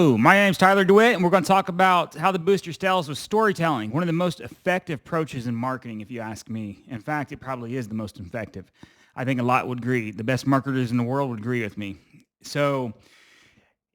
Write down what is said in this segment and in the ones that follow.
Hello, my name is Tyler DeWitt, and we're going to talk about how to boost your sales with storytelling, one of the most effective approaches in marketing, if you ask me. In fact, it probably is the most effective. I think a lot would agree. The best marketers in the world would agree with me. So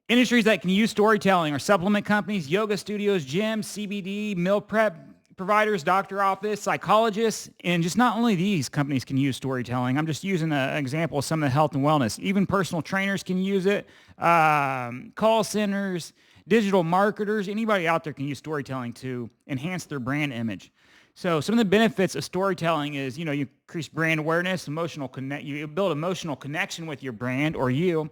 industries that can use storytelling are supplement companies, yoga studios, gyms, CBD, meal prep providers, doctor office, psychologists, and just not only these companies can use storytelling. I'm just using an example of some of the health and wellness. Even personal trainers can use it, call centers, digital marketers, anybody out there can use storytelling to enhance their brand image. So some of the benefits of storytelling is, you increase brand awareness, you build emotional connection with your brand or you.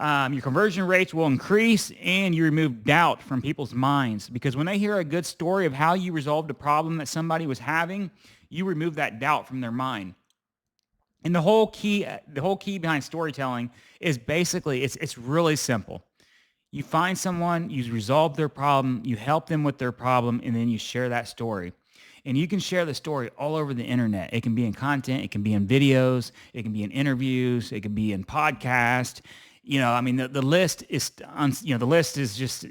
Your conversion rates will increase, and you remove doubt from people's minds, because when they hear a good story of how you resolved a problem that somebody was having, you remove that doubt from their mind. And the whole key behind storytelling is basically it's really simple. You find someone, you resolve their problem, you help them with their problem, and then you share that story. And you can share the story all over the internet. It can be in content, it can be in videos, it can be in interviews, it can be in podcasts. The list is just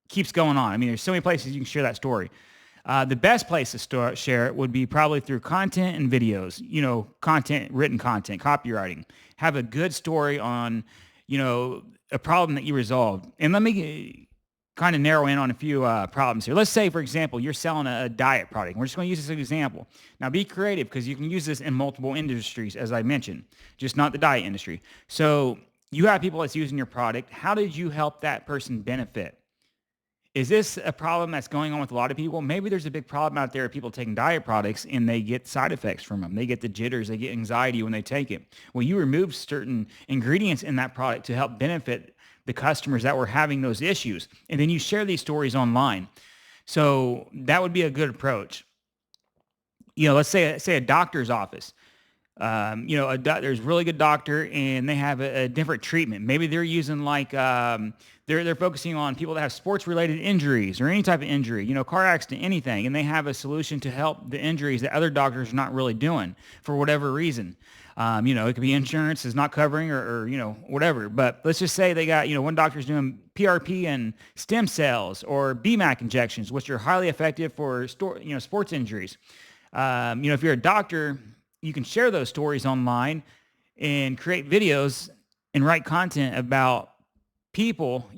keeps going on. I mean, there's so many places you can share that story. The best place to share it would be probably through content and videos, written content, copywriting. Have a good story on, a problem that you resolved. And let me kind of narrow in on a few problems here. Let's say, for example, you're selling a diet product. We're just going to use this as an example. Now, be creative, because you can use this in multiple industries, as I mentioned, just not the diet industry. So you have people that's using your product. How did you help that person benefit? Is this a problem that's going on with a lot of people? Maybe there's a big problem out there of people taking diet products and they get side effects from them. They get the jitters, they get anxiety when they take it. Well, you remove certain ingredients in that product to help benefit the customers that were having those issues. And then you share these stories online. So that would be a good approach. Let's say a doctor's office. There's a really good doctor and they have a different treatment. Maybe they're using they're focusing on people that have sports related injuries or any type of injury, car accident, anything. And they have a solution to help the injuries that other doctors are not really doing for whatever reason. It could be insurance is not covering or whatever. But let's just say they got, one doctor's doing PRP and stem cells or BMAC injections, which are highly effective for sports injuries. If you're a doctor, you can share those stories online and create videos and write content about people.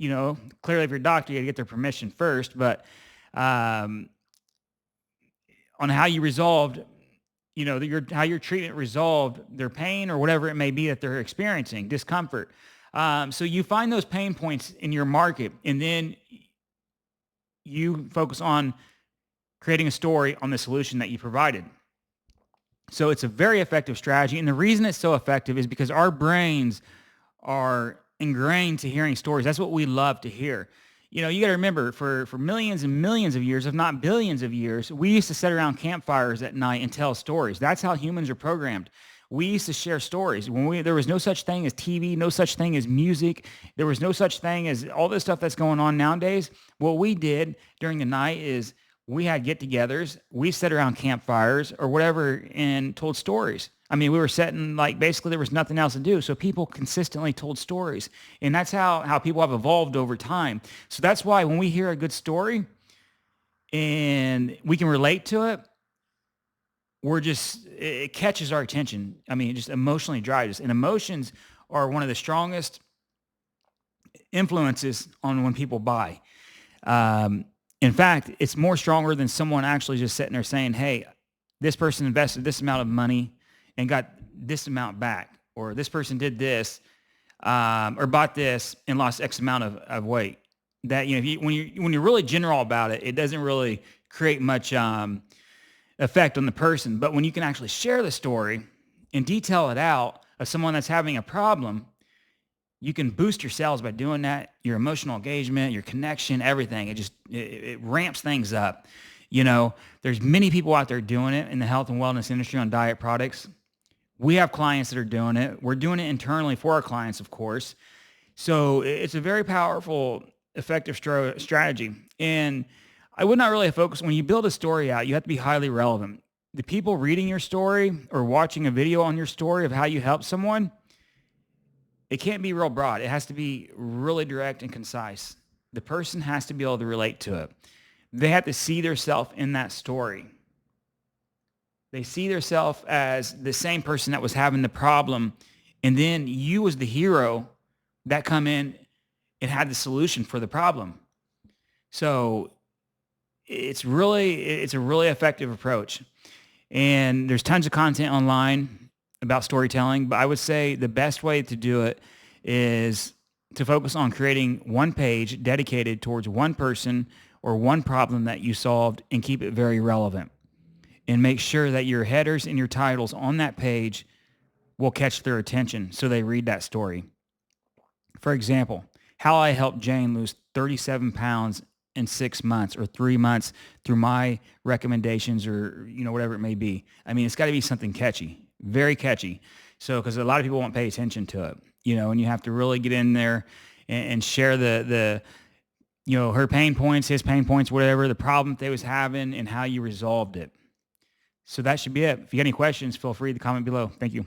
Clearly if you're a doctor, you gotta get their permission first, but on how you resolved, how your treatment resolved their pain or whatever it may be that they're experiencing, discomfort. So you find those pain points in your market, and then you focus on creating a story on the solution that you provided. So it's a very effective strategy. And the reason it's so effective is because our brains are ingrained to hearing stories. That's what we love to hear. You got to remember, for millions and millions of years, if not billions of years, we used to sit around campfires at night and tell stories. That's how humans are programmed. We used to share stories. There was no such thing as TV, no such thing as music. There was no such thing as all this stuff that's going on nowadays. What we did during the night is we had get-togethers. We sat around campfires or whatever and told stories. I mean, we were sitting basically there was nothing else to do. So people consistently told stories. And that's how people have evolved over time. So that's why when we hear a good story and we can relate to it, it catches our attention. I mean, it just emotionally drives us. And emotions are one of the strongest influences on when people buy. In fact, it's more stronger than someone actually just sitting there saying, hey, this person invested this amount of money and got this amount back, or this person did this, or bought this and lost X amount of weight. That, when you're really general about it, it doesn't really create much effect on the person. But when you can actually share the story and detail it out of someone that's having a problem, you can boost your sales by doing that, your emotional engagement, your connection, everything. It ramps things up. There's many people out there doing it in the health and wellness industry on diet products. We have clients that are doing it. We're doing it internally for our clients, of course. So it's a very powerful, effective strategy. And I would not really focus, when you build a story out, you have to be highly relevant. The people reading your story or watching a video on your story of how you help someone, it can't be real broad. It has to be really direct and concise. The person has to be able to relate to it. They have to see themselves in that story. They see themselves as the same person that was having the problem, and then you as the hero that come in and had the solution for the problem. So it's a really effective approach. And there's tons of content online about storytelling, but I would say the best way to do it is to focus on creating one page dedicated towards one person or one problem that you solved, and keep it very relevant. And make sure that your headers and your titles on that page will catch their attention so they read that story. For example, how I helped Jane lose 37 pounds in 6 months or 3 months through my recommendations, or, whatever it may be. I mean, it's got to be something catchy, very catchy. So, because a lot of people won't pay attention to it, and you have to really get in there and share the her pain points, his pain points, whatever, the problem they was having and how you resolved it. So that should be it. If you got any questions, feel free to comment below. Thank you.